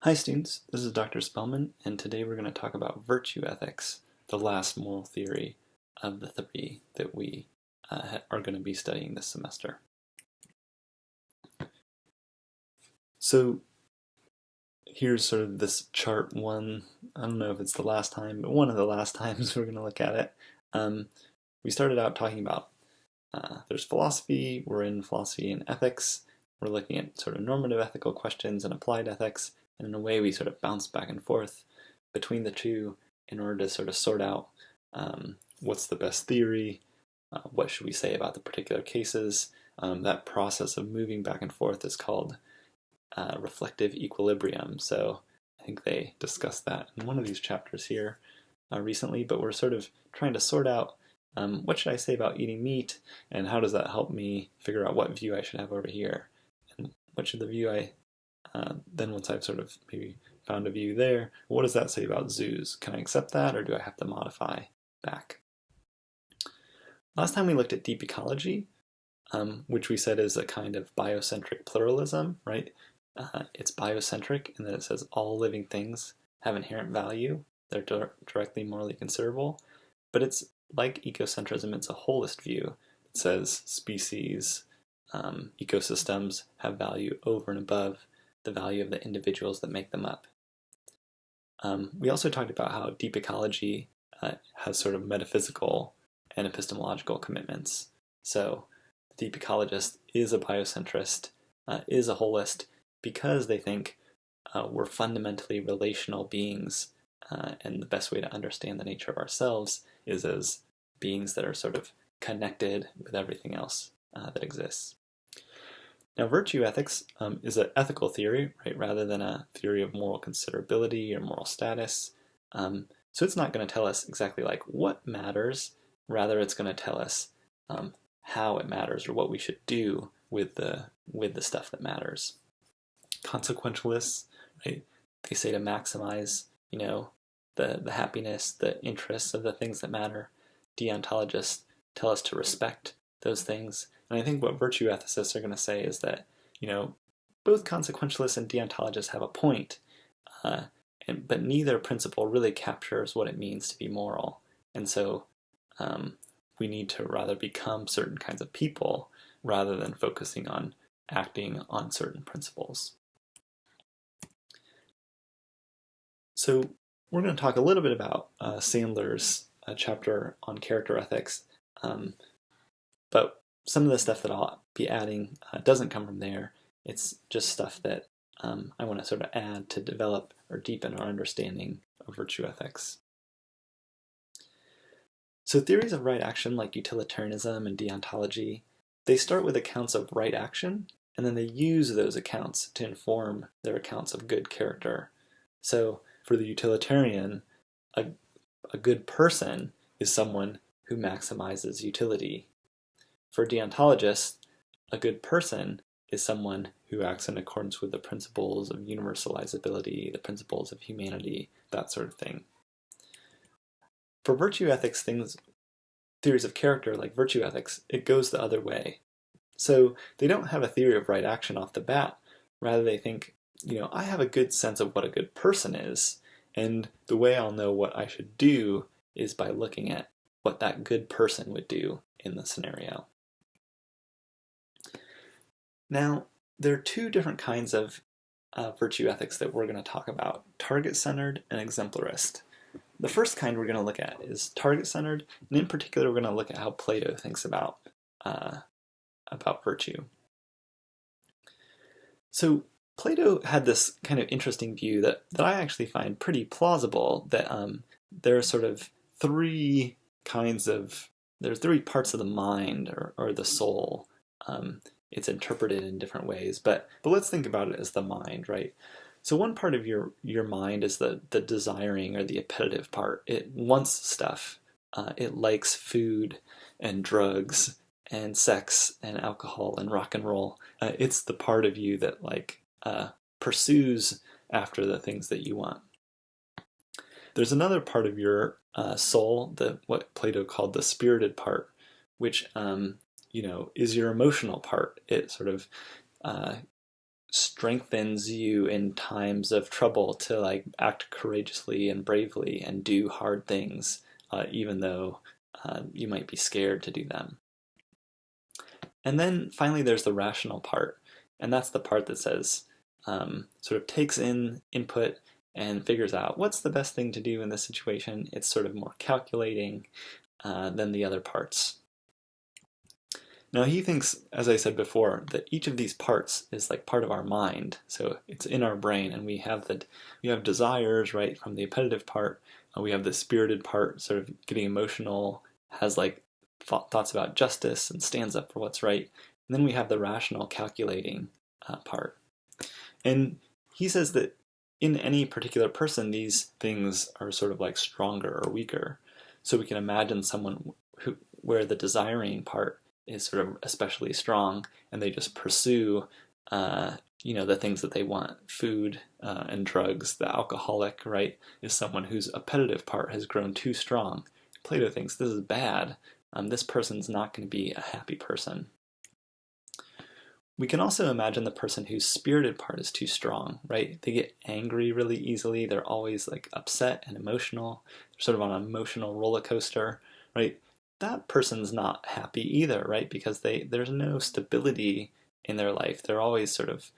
Hi students, this is Dr. Spellman, and today we're going to talk about virtue ethics, the last moral theory of the three that we are going to be studying this semester. So here's sort of this chart one. I don't know if it's the last time, but one of the last times we're going to look at it. We started out talking about there's philosophy, we're in philosophy and ethics, we're looking at sort of normative ethical questions and applied ethics, and in a way we sort of bounce back and forth between the two in order to sort of sort out what's the best theory, what should we say about the particular cases. That process of moving back and forth is called reflective equilibrium. So I think they discussed that in one of these chapters here recently, but we're sort of trying to sort out what should I say about eating meat, and how does that help me figure out what view I should have over here, and what should the view then once I've sort of maybe found a view there, what does that say about zoos? Can I accept that, or do I have to modify back? Last time we looked at deep ecology, which we said is a kind of biocentric pluralism, right? It's biocentric in that it says all living things have inherent value. They're directly morally considerable, but it's like ecocentrism, it's a holist view. It says species, ecosystems have value over and above the value of the individuals that make them up. We also talked about how deep ecology has sort of metaphysical and epistemological commitments. So the deep ecologist is a biocentrist, is a holist, because they think we're fundamentally relational beings, and the best way to understand the nature of ourselves is as beings that are sort of connected with everything else that exists. Now, virtue ethics is an ethical theory, right, rather than a theory of moral considerability or moral status. So it's not going to tell us exactly like what matters, rather it's going to tell us how it matters or what we should do with the stuff that matters. Consequentialists, right, they say to maximize, the happiness, the interests of the things that matter. Deontologists tell us to respect those things. And I think what virtue ethicists are going to say is that, both consequentialists and deontologists have a point, but neither principle really captures what it means to be moral. And so we need to rather become certain kinds of people rather than focusing on acting on certain principles. So we're going to talk a little bit about Sandler's chapter on character ethics, but some of the stuff that I'll be adding doesn't come from there. It's just stuff that I want to sort of add to develop or deepen our understanding of virtue ethics. So theories of right action like utilitarianism and deontology, they start with accounts of right action, and then they use those accounts to inform their accounts of good character. So for the utilitarian, a good person is someone who maximizes utility. For deontologists, a good person is someone who acts in accordance with the principles of universalizability, the principles of humanity, that sort of thing. For virtue ethics, theories of character like virtue ethics, it goes the other way. So they don't have a theory of right action off the bat. Rather, they think, I have a good sense of what a good person is, and the way I'll know what I should do is by looking at what that good person would do in the scenario. Now, there are two different kinds of virtue ethics that we're going to talk about: target-centered and exemplarist. The first kind we're going to look at is target-centered, and in particular, we're going to look at how Plato thinks about virtue. So Plato had this kind of interesting view that I actually find pretty plausible, that there are sort of three parts of the mind or the soul. It's interpreted in different ways, but let's think about it as the mind, right? So one part of your mind is the desiring or the appetitive part. It wants stuff. It likes food and drugs and sex and alcohol and rock and roll. It's the part of you that pursues after the things that you want. There's another part of your soul, what Plato called the spirited part, which is your emotional part. It sort of strengthens you in times of trouble to like act courageously and bravely and do hard things, even though you might be scared to do them. And then finally, there's the rational part, and that's the part that says, sort of takes in input and figures out what's the best thing to do in this situation. It's sort of more calculating than the other parts. Now he thinks, as I said before, that each of these parts is like part of our mind. So it's in our brain, and we have desires, right, from the appetitive part. We have the spirited part, sort of getting emotional, has like thoughts about justice and stands up for what's right. And then we have the rational, calculating part. And he says that in any particular person, these things are sort of like stronger or weaker. So we can imagine someone where the desiring part is sort of especially strong, and they just pursue, the things that they want, food and drugs. The alcoholic, right, is someone whose appetitive part has grown too strong. Plato thinks this is bad. This person's not going to be a happy person. We can also imagine the person whose spirited part is too strong, right? They get angry really easily. They're always like upset and emotional. They're sort of on an emotional roller coaster, right? That person's not happy either, right? Because there's no stability in their life. They're always sort of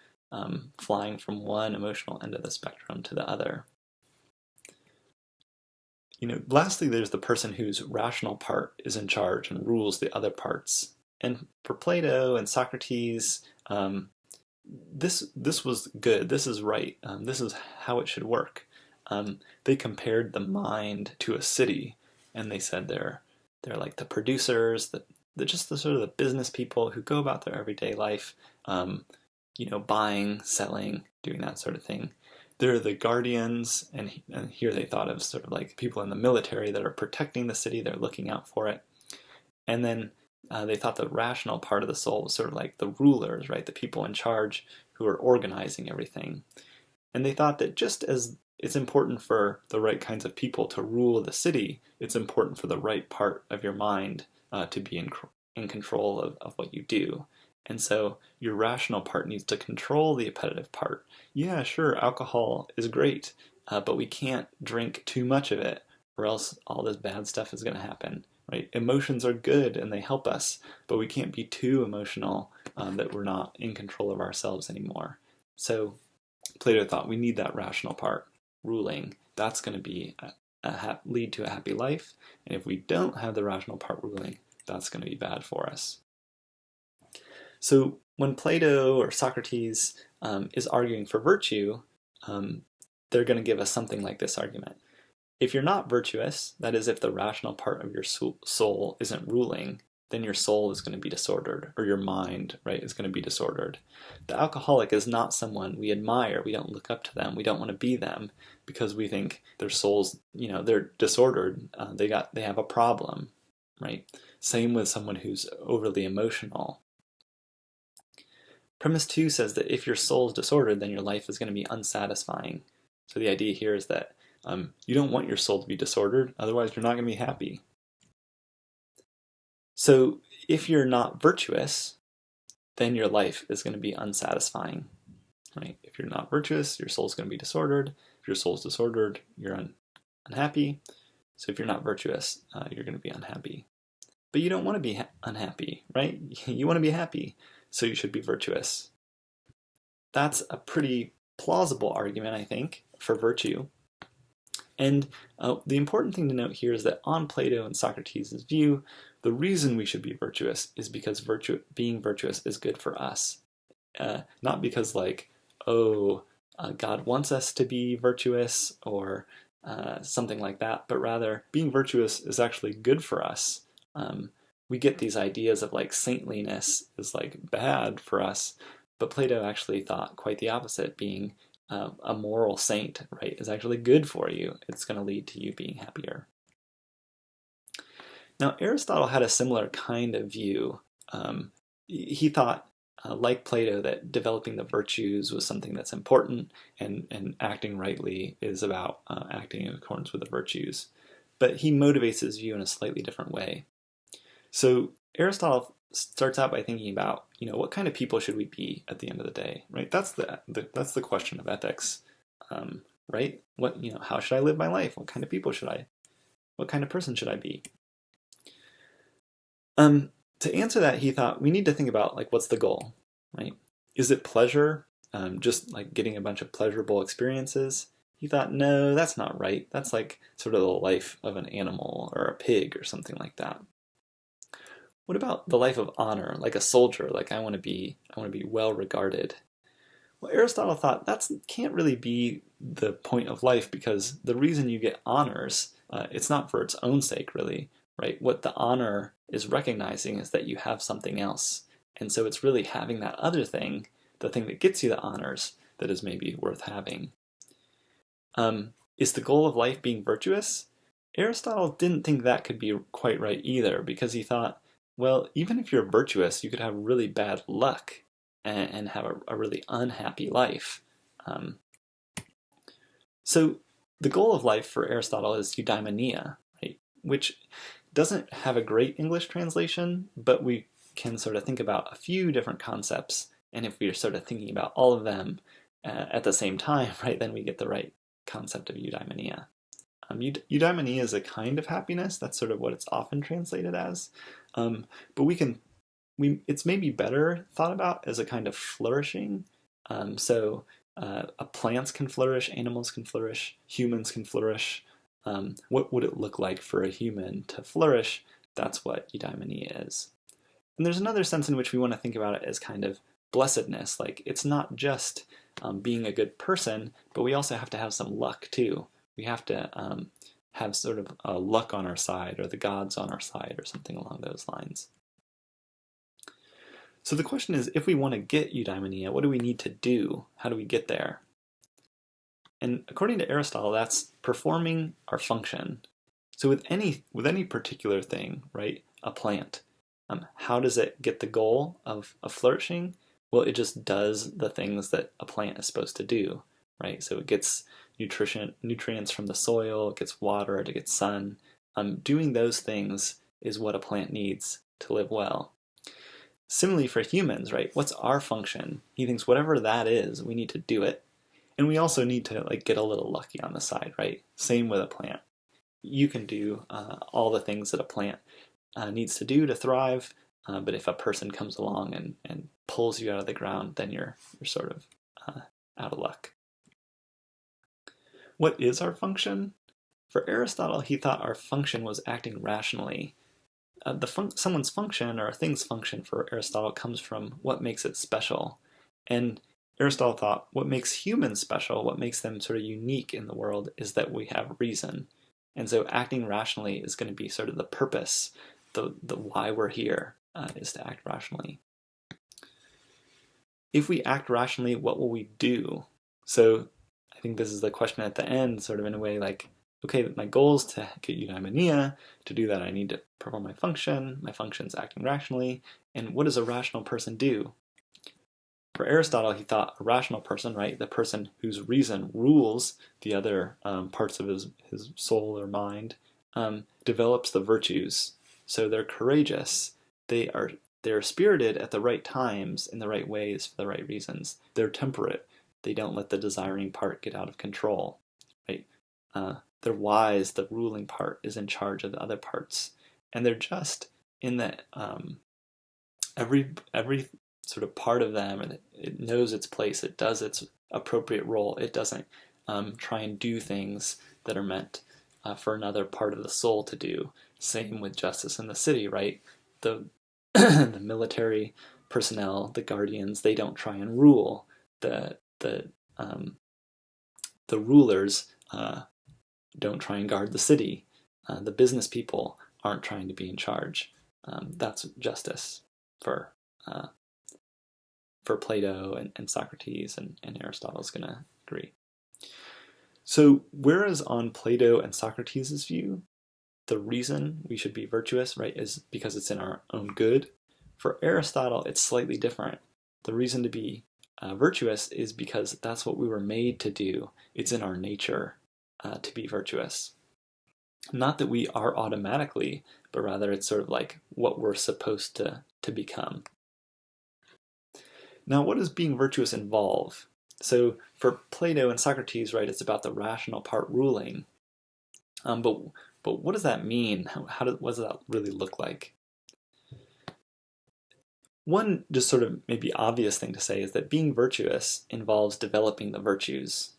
flying from one emotional end of the spectrum to the other. Lastly, there's the person whose rational part is in charge and rules the other parts. And for Plato and Socrates, this was good. This is right. This is how it should work. They compared the mind to a city, and they said they're like the producers, just the sort of the business people who go about their everyday life, buying, selling, doing that sort of thing. They're the guardians, and here they thought of sort of like people in the military that are protecting the city. They're looking out for it. And then they thought the rational part of the soul was sort of like the rulers, right? The people in charge who are organizing everything. And they thought that just as it's important for the right kinds of people to rule the city, it's important for the right part of your mind to be in control of what you do. And so your rational part needs to control the appetitive part. Yeah, sure, alcohol is great, but we can't drink too much of it, or else all this bad stuff is going to happen. Right? Emotions are good and they help us, but we can't be too emotional that we're not in control of ourselves anymore. So Plato thought we need that rational part ruling. That's going to be lead to a happy life, and if we don't have the rational part ruling, that's going to be bad for us. So when Plato or Socrates is arguing for virtue, they're going to give us something like this argument. If you're not virtuous, that is, if the rational part of your soul isn't ruling, then your soul is going to be disordered, or your mind, right, is going to be disordered. The alcoholic is not someone we admire. We don't look up to them. We don't want to be them because we think their souls, they're disordered. They have a problem, right? Same with someone who's overly emotional. Premise 2 says that if your soul is disordered, then your life is going to be unsatisfying. So the idea here is that you don't want your soul to be disordered, otherwise you're not going to be happy. So if you're not virtuous, then your life is going to be unsatisfying. Right? If you're not virtuous, your soul's going to be disordered. If your soul's disordered, you're unhappy. So if you're not virtuous, you're going to be unhappy. But you don't want to be unhappy, right? You want to be happy, so you should be virtuous. That's a pretty plausible argument, I think, for virtue. And the important thing to note here is that on Plato and Socrates' view, the reason we should be virtuous is because being virtuous is good for us. Not because God wants us to be virtuous or something like that, but rather being virtuous is actually good for us. We get these ideas of like saintliness is like bad for us, but Plato actually thought quite the opposite. Being a moral saint, right, is actually good for you. It's going to lead to you being happier. Now, Aristotle had a similar kind of view. He thought, like Plato, that developing the virtues was something that's important, and acting rightly is about acting in accordance with the virtues. But he motivates his view in a slightly different way. So Aristotle starts out by thinking about, what kind of people should we be at the end of the day, right? That's the question of ethics, right? How should I live my life? What kind of what kind of person should I be? To answer that, he thought we need to think about like what's the goal, right? Is it pleasure, just like getting a bunch of pleasurable experiences? He thought, no, that's not right. That's like sort of the life of an animal or a pig or something like that. What about the life of honor, like a soldier? Like I want to be well regarded. Well, Aristotle thought that can't really be the point of life because the reason you get honors, it's not for its own sake, really, right? What the honor is recognizing is that you have something else. And so it's really having that other thing, the thing that gets you the honors, that is maybe worth having. Is the goal of life being virtuous? Aristotle didn't think that could be quite right either because he thought, well, even if you're virtuous, you could have really bad luck and have a really unhappy life. So the goal of life for Aristotle is eudaimonia, right? Which doesn't have a great English translation, but we can sort of think about a few different concepts, and if we are sort of thinking about all of them at the same time, right, then we get the right concept of eudaimonia. Eudaimonia is a kind of happiness. That's sort of what it's often translated as. But it's maybe better thought about as a kind of flourishing. Plants can flourish, animals can flourish, humans can flourish. What would it look like for a human to flourish? That's what eudaimonia is. And there's another sense in which we want to think about it as kind of blessedness. Like it's not just being a good person, but we also have to have some luck too. We have to have sort of luck on our side or the gods on our side or something along those lines. So the question is, if we want to get eudaimonia, what do we need to do? How do we get there? And according to Aristotle, that's performing our function. So with any particular thing, right, a plant, how does it get the goal of flourishing? Well, it just does the things that a plant is supposed to do, right? So it gets nutrients from the soil, it gets water, it gets sun. Doing those things is what a plant needs to live well. Similarly for humans, right? What's our function? He thinks whatever that is, we need to do it. And we also need to like get a little lucky on the side, right? Same with a plant. You can do all the things that a plant needs to do to thrive, but if a person comes along and pulls you out of the ground, then you're sort of out of luck. What is our function? For Aristotle, he thought our function was acting rationally. Someone's function or a thing's function for Aristotle comes from what makes it special. And Aristotle thought what makes humans special, what makes them sort of unique in the world, is that we have reason. And so acting rationally is going to be sort of the purpose, the why we're here, is to act rationally. If we act rationally, what will we do? So I think this is the question at the end, sort of in a way like, okay, my goal is to get eudaimonia. To do that, I need to perform my function. My function is acting rationally. And what does a rational person do? For Aristotle, he thought a rational person, right, the person whose reason rules the other parts of his soul or mind, develops the virtues. So they're courageous. They're spirited at the right times in the right ways for the right reasons. They're temperate. They don't let the desiring part get out of control, right? They're wise. The ruling part is in charge of the other parts, and they're just in that every sort of part of them, and it knows its place. It does its appropriate role. It doesn't try and do things that are meant for another part of the soul to do. Same with justice in the city, right? The the military personnel, the guardians, they don't try and rule. The rulers don't try and guard the city. The business people aren't trying to be in charge. That's justice for Plato and Socrates, and Aristotle's going to agree. So whereas on Plato and Socrates' view, the reason we should be virtuous, right, is because it's in our own good, for Aristotle, it's slightly different. The reason to be virtuous is because that's what we were made to do. It's in our nature to be virtuous. Not that we are automatically, but rather it's sort of like what we're supposed to to become. Now, what does being virtuous involve? So for Plato and Socrates, right, it's about the rational part ruling. But what does that mean? What does that really look like? One just sort of maybe obvious thing to say is that being virtuous involves developing the virtues.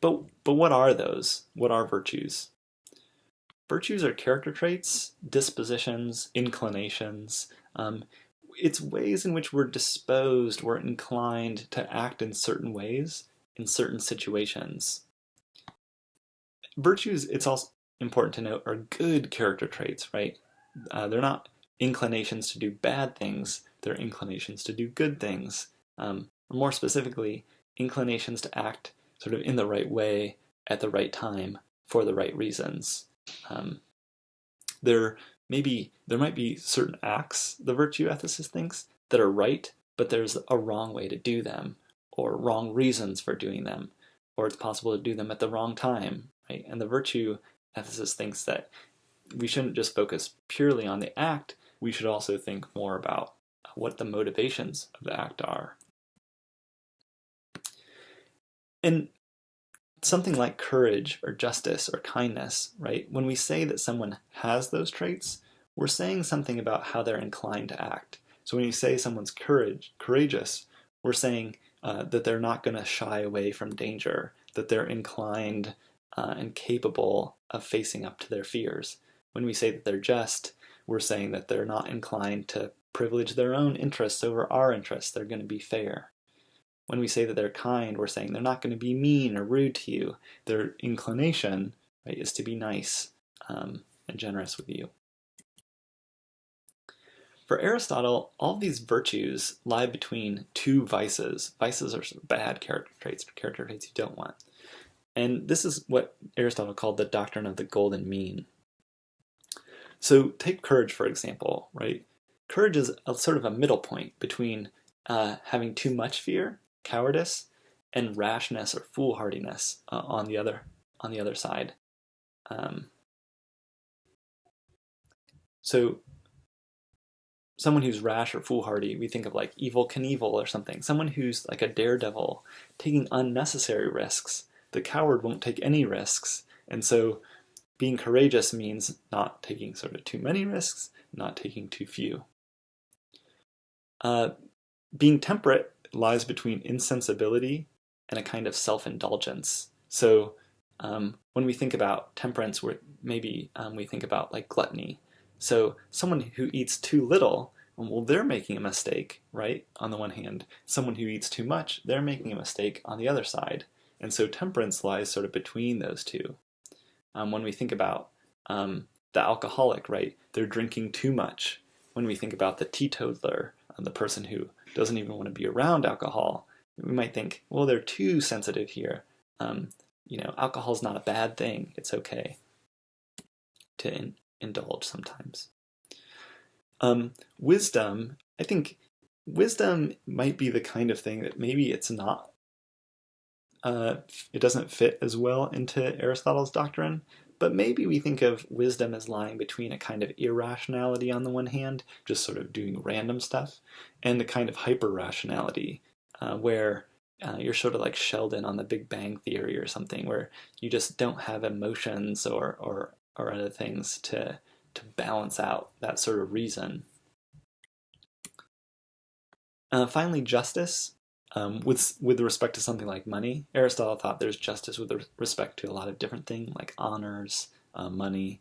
But what are those? What are virtues? Virtues are character traits, dispositions, inclinations. It's ways in which we're disposed, we're inclined to act in certain ways in certain situations. Virtues, it's also important to note, are good character traits, right? They're not inclinations to do bad things, they're inclinations to do good things. Or more specifically, inclinations to act sort of in the right way at the right time for the right reasons. There might be certain acts, the virtue ethicist thinks, that are right, but there's a wrong way to do them, or wrong reasons for doing them, or it's possible to do them at the wrong time, right? And the virtue ethicist thinks that we shouldn't just focus purely on the act, we should also think more about what the motivations of the act are. And something like courage or justice or kindness, right? When we say that someone has those traits, we're saying something about how they're inclined to act. So when you say someone's courageous, we're saying that they're not going to shy away from danger, that they're inclined and capable of facing up to their fears. When we say that they're just, we're saying that they're not inclined to privilege their own interests over our interests. They're going to be fair. When we say that they're kind, we're saying they're not going to be mean or rude to you. Their inclination, right, is to be nice and generous with you. For Aristotle, all of these virtues lie between two vices. Vices are sort of bad character traits you don't want. And this is what Aristotle called the doctrine of the golden mean. So take courage, for example, right? Courage is sort of a middle point between having too much fear, cowardice, and rashness or foolhardiness on the other side. So someone who's rash or foolhardy, we think of like Evel Knievel or something. Someone who's like a daredevil, taking unnecessary risks. The coward won't take any risks, and so being courageous means not taking sort of too many risks, not taking too few. Being temperate lies between insensibility and a kind of self-indulgence. So when we think about temperance, maybe we think about like gluttony. So someone who eats too little, well, they're making a mistake, right? On the one hand, someone who eats too much, they're making a mistake on the other side. And so temperance lies sort of between those two. When we think about the alcoholic, right? They're drinking too much. When we think about the teetotaler, the person who doesn't even want to be around alcohol, we might think, well, they're too sensitive here. Alcohol's not a bad thing. It's okay to indulge sometimes. Wisdom, I think wisdom might be the kind of thing that maybe it's not, it doesn't fit as well into Aristotle's doctrine, but maybe we think of wisdom as lying between a kind of irrationality on the one hand, just sort of doing random stuff, and a kind of hyper-rationality, where you're sort of like Sheldon on the Big Bang Theory or something, where you just don't have emotions or other things to balance out that sort of reason. Finally, justice. With respect to something like money, Aristotle thought there's justice with respect to a lot of different things like honors, money.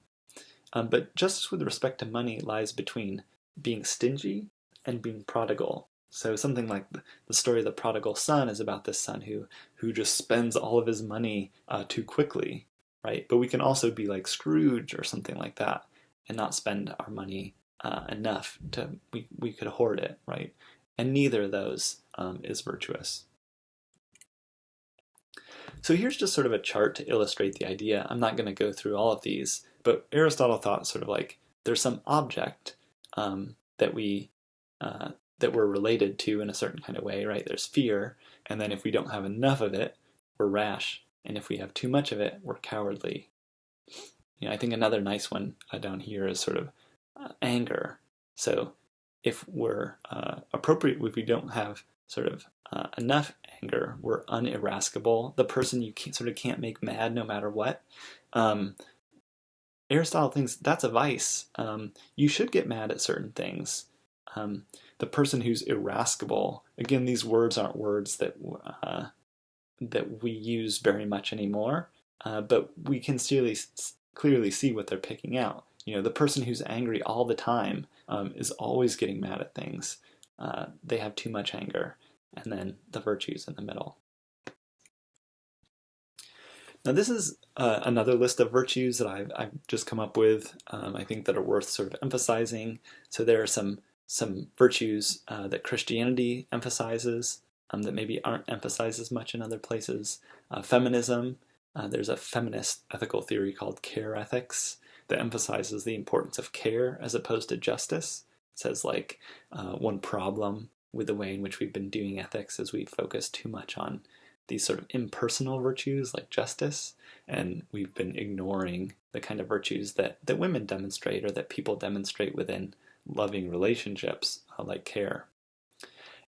But justice with respect to money lies between being stingy and being prodigal. So something like the story of the prodigal son is about this son who just spends all of his money too quickly, right? But we can also be like Scrooge or something like that and not spend our money enough we could hoard it, right? And neither of those is virtuous. So here's just sort of a chart to illustrate the idea. I'm not going to go through all of these, but Aristotle thought sort of like there's some object that we're related to in a certain kind of way, right? There's fear, and then if we don't have enough of it, we're rash, and if we have too much of it, we're cowardly. I think another nice one down here is sort of anger. So if we're appropriate, if we don't have sort of enough anger, we're unirascible, the person you can't make mad no matter what. Aristotle thinks that's a vice. You should get mad at certain things. The person who's irascible, again, these words aren't words that we use very much anymore, but we can clearly see what they're picking out. The person who's angry all the time is always getting mad at things. They have too much anger. And then the virtues in the middle. Now this is another list of virtues that I've just come up with, I think that are worth sort of emphasizing. So there are some virtues that Christianity emphasizes that maybe aren't emphasized as much in other places. Feminism, there's a feminist ethical theory called care ethics that emphasizes the importance of care as opposed to justice. It says like one problem with the way in which we've been doing ethics is we focus too much on these sort of impersonal virtues like justice, and we've been ignoring the kind of virtues that women demonstrate or that people demonstrate within loving relationships like care.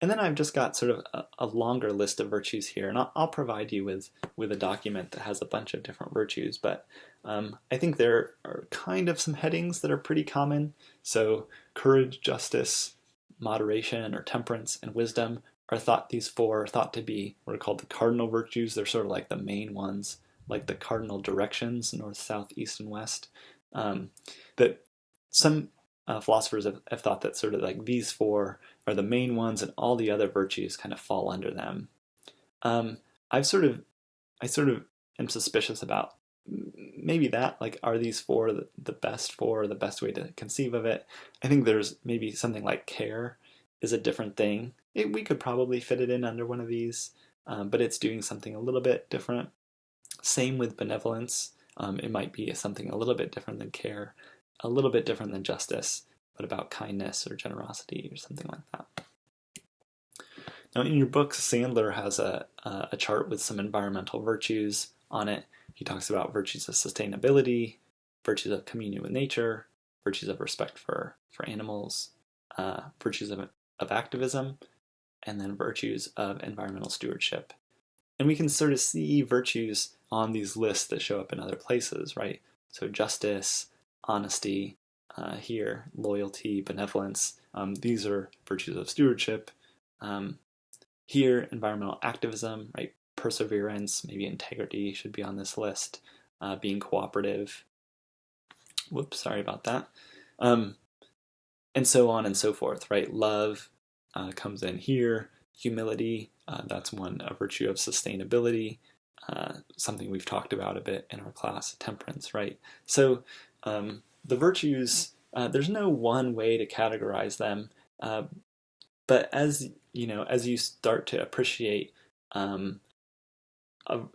And then I've just got sort of a longer list of virtues here, and I'll provide you with a document that has a bunch of different virtues, but I think there are kind of some headings that are pretty common. So courage, justice, moderation or temperance, and wisdom these four are thought to be what are called the cardinal virtues. They're sort of like the main ones, like the cardinal directions, north, south, east, and west. That some philosophers have thought that sort of like these four are the main ones and all the other virtues kind of fall under them. I sort of am suspicious about maybe that, like, are these four the best way to conceive of it? I think there's maybe something like care is a different thing. We could probably fit it in under one of these, but it's doing something a little bit different. Same with benevolence. It might be something a little bit different than care, a little bit different than justice, but about kindness or generosity or something like that. Now in your book, Sandler has a chart with some environmental virtues on it. He talks about virtues of sustainability, virtues of communion with nature, virtues of respect for animals, virtues of activism, and then virtues of environmental stewardship. And we can sort of see virtues on these lists that show up in other places, right? So justice, honesty, here, loyalty, benevolence, these are virtues of stewardship. Here, environmental activism, right? Perseverance, maybe integrity should be on this list. Being cooperative. Whoops, sorry about that. And so on and so forth, right? Love comes in here. Humility, that's a virtue of sustainability. Something we've talked about a bit in our class, temperance, right? So the virtues, there's no one way to categorize them, but as you start to appreciate a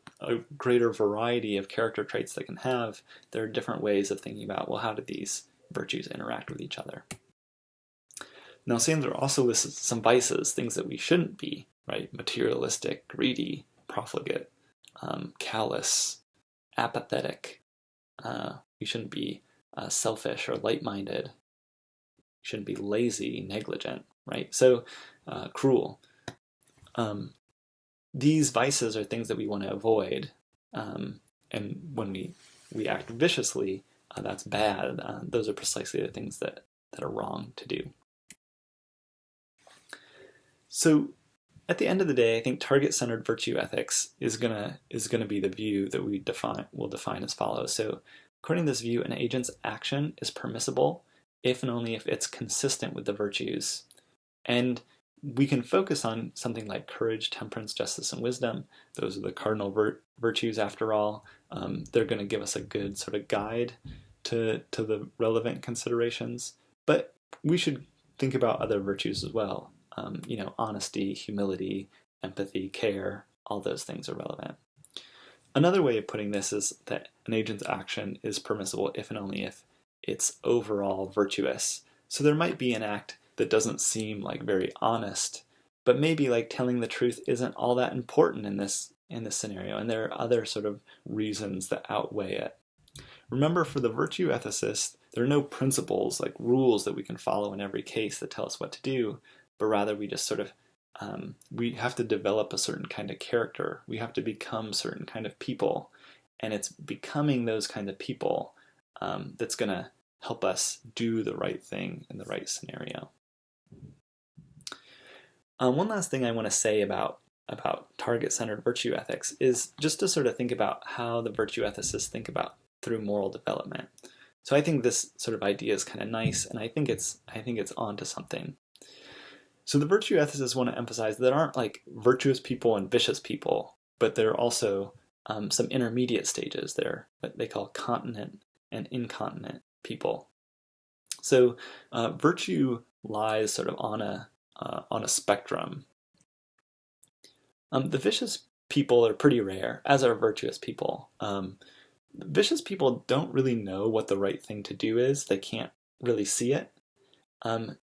greater variety of character traits they can have, there are different ways of thinking about, well, how do these virtues interact with each other? Now, Sandler also lists some vices, things that we shouldn't be, right? Materialistic, greedy, profligate, callous, apathetic. We shouldn't be selfish or light-minded. We shouldn't be lazy, negligent, right? So, cruel. These vices are things that we want to avoid, and when we act viciously, that's bad. Those are precisely the things that are wrong to do. So at the end of the day, I think target-centered virtue ethics is gonna be the view that we'll define as follows. So according to this view, an agent's action is permissible if and only if it's consistent with the virtues. And we can focus on something like courage, temperance, justice, and wisdom. Those are the cardinal virtues after all. They're going to give us a good sort of guide to the relevant considerations. But we should think about other virtues as well. Honesty, humility, empathy, care, all those things are relevant. Another way of putting this is that an agent's action is permissible if and only if it's overall virtuous. So there might be an act that doesn't seem like very honest, but maybe like telling the truth isn't all that important in this scenario, and there are other sort of reasons that outweigh it. Remember, for the virtue ethicist, There are no principles like rules that we can follow in every case that tell us what to do, but rather we just sort of we have to develop a certain kind of character. We have to become certain kind of people, and it's becoming those kind of people that's going to help us do the right thing in the right scenario. One last thing I want to say about target-centered virtue ethics is just to sort of think about how the virtue ethicists think about through moral development. So I think this sort of idea is kind of nice, and I think it's onto something. So the virtue ethicists want to emphasize that there aren't like virtuous people and vicious people, but there are also some intermediate stages there that they call continent and incontinent people. So virtue lies sort of on a spectrum. The vicious people are pretty rare, as are virtuous people. Vicious people don't really know what the right thing to do is. They can't really see it. And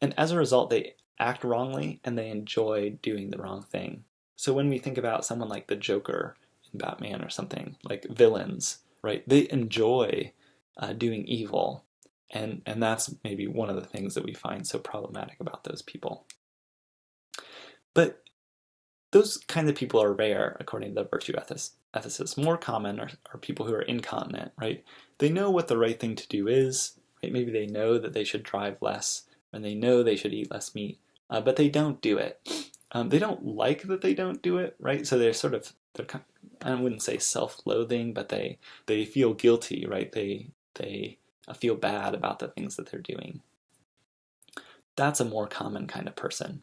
as a result, they act wrongly and they enjoy doing the wrong thing. So when we think about someone like the Joker in Batman or something, like villains, right? They enjoy doing evil. And that's maybe one of the things that we find so problematic about those people. But those kinds of people are rare, according to the virtue ethicists. More common are people who are incontinent, right? They know what the right thing to do is, right? Maybe they know that they should drive less, and they know they should eat less meat, but they don't do it. They don't like that they don't do it, right? So they're I wouldn't say self-loathing, but they feel guilty, right? They feel bad about the things that they're doing. That's a more common kind of person.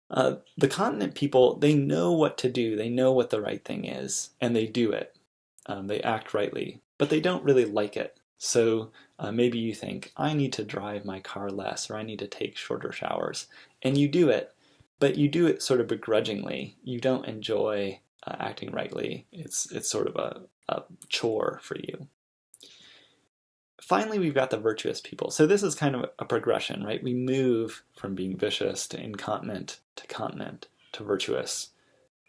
The continent people, they know what to do, they know what the right thing is, and they do it. They act rightly, but they don't really like it. So maybe you think, I need to drive my car less, or I need to take shorter showers. And you do it, but you do it sort of begrudgingly. You don't enjoy acting rightly. It's sort of a chore for you. Finally, we've got the virtuous people. So this is kind of a progression, right? We move from being vicious to incontinent to continent to virtuous.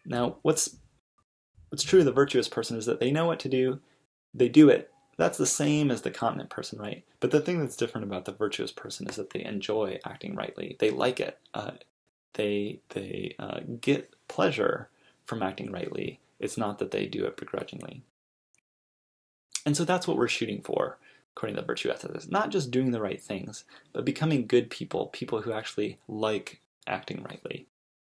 Now, what's true of the virtuous person is that they know what to do, they do it. That's the same as the continent person, right? But the thing that's different about the virtuous person is that they enjoy acting rightly. They like it. They get pleasure from acting rightly. It's not that they do it begrudgingly. And so that's what we're shooting for, according to the virtue ethicists. Not just doing the right things, but becoming good people, people who actually like acting rightly.